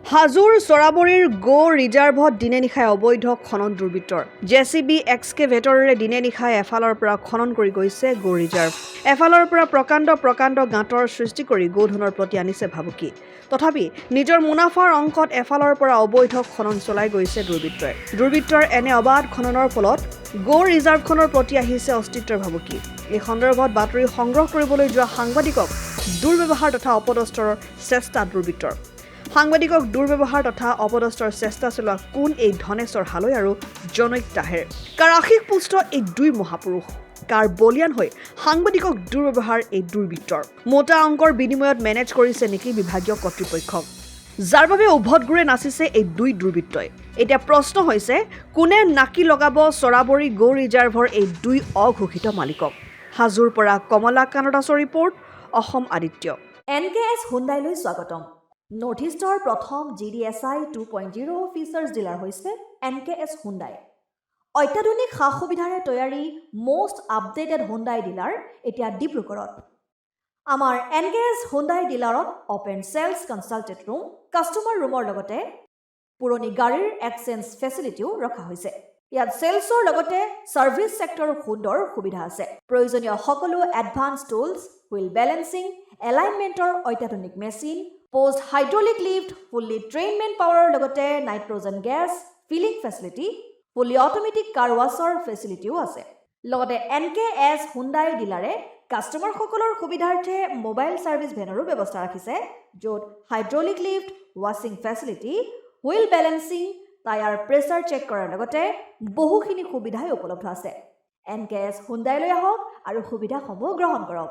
হাজোৰ চৰাবৰীৰ গো ৰিজাৰ্ভত দিনে নিশাই অবৈধ খনন দুৰ্বৃত্তৰ জেচিবি এক্সকেভেটৰেৰে দিনে নিশাই এফালৰ পৰা খনন কৰি গৈছে গো ৰিজাৰ্ভ। এফালৰ পৰা প্ৰকাণ্ড গাঁতৰ সৃষ্টি কৰি গোধনৰ প্ৰতি আনিছে ভাবুকি। তথাপি নিজৰ মুনাফাৰ অংকত এফালৰ পৰা অবৈধ খনন চলাই গৈছে দুৰ্বৃত্তই। দুৰ্বৃত্তৰ এনে অবাধ খননৰ ফলত গো ৰিজাৰ্ভখনৰ প্ৰতি আহিছে অস্তিত্বৰ ভাবুকি। এই সন্দৰ্ভত বাতৰি সংগ্ৰহ কৰিবলৈ যোৱা সাংবাদিকক দুৰ্ব্যৱহাৰ তথা অপদস্থৰ চেষ্টা দুৰ্বৃত্তৰ। সাংবাদিকক দুৰ্ব্যৱহাৰ তথা অপদস্থৰ চেষ্টা চলোৱা কোন এই ধনেশ্বৰ হালৈ আৰু জনৈক তাহেৰ। কাৰ আশিক পুষ্ট এই দুই মহাপুৰুষ, কাৰ বলিয়ান হৈ সাংবাদিকক দুৰ্ব্যৱহাৰ এই দুৰ্বৃত্তৰ। মোটা অংকৰ বিনিময়ত মেনেজ কৰিছে নেকি বিভাগীয় কৰ্তৃপক্ষক, যাৰ বাবে উভতগুৰে নাচিছে এই দুই দুৰ্বৃত্তই। এতিয়া প্ৰশ্ন হৈছে কোনে নাকি লগাব চৰাবৰী গো ৰিজাৰ্ভৰ এই দুই অঘোষিত মালিকক। হাজোৰ পৰা কমলা কানদাছৰ ৰিপৰ্ট, অসম আদিত্য। NKS হুণ্ডাইলৈ স্বাগতম। নৰ্থ ইষ্টৰ প্ৰথম GDSI 2.0 ফিচাৰ্ছ ডিলাৰ হৈছে NKS হুণ্ডাই। অত্যাধুনিক সা সুবিধাৰে তৈয়াৰী মষ্ট আপডেটেড হুণ্ডাই ডিলাৰ এতিয়া ডিব্ৰুগড়ত। আমাৰ NKS হুণ্ডাই ডিলাৰত open sales consulted room, customer ৰুমৰ লগতে পুৰণি গাড়ীৰ এক্সচেঞ্জ ফেচিলিটিও ৰখা হৈছে। ইয়াত চেলছৰ লগতে ছাৰ্ভিচ ছেক্টৰৰ সুন্দৰ সুবিধা আছে। প্ৰয়োজনীয় সকলো এডভান্স টুলছ, হুইল বেলেন্সিং, এলাইনমেণ্টৰ অত্যাধুনিক machine, post hydraulic lift, fully train men পাৱাৰৰ লগতে nitrogen gas filling facility, fully automatic car washer ফেচিলিটিও আছে। লগতে NKS হুণ্ডাই ডিলাৰে কাষ্টমাৰসকলৰ সুবিধাৰ্থে মোবাইল ছাৰ্ভিচ ভেনৰো ব্যৱস্থা ৰাখিছে, য'ত হাইড্ৰলিক লিফ্ট, ৱাছিং facility, wheel balancing, tyre pressure check কৰাৰ লগতে বহুখিনি সুবিধাই উপলব্ধ আছে। NKS হুণ্ডাইলৈ আহক আৰু সুবিধাসমূহ গ্ৰহণ কৰক।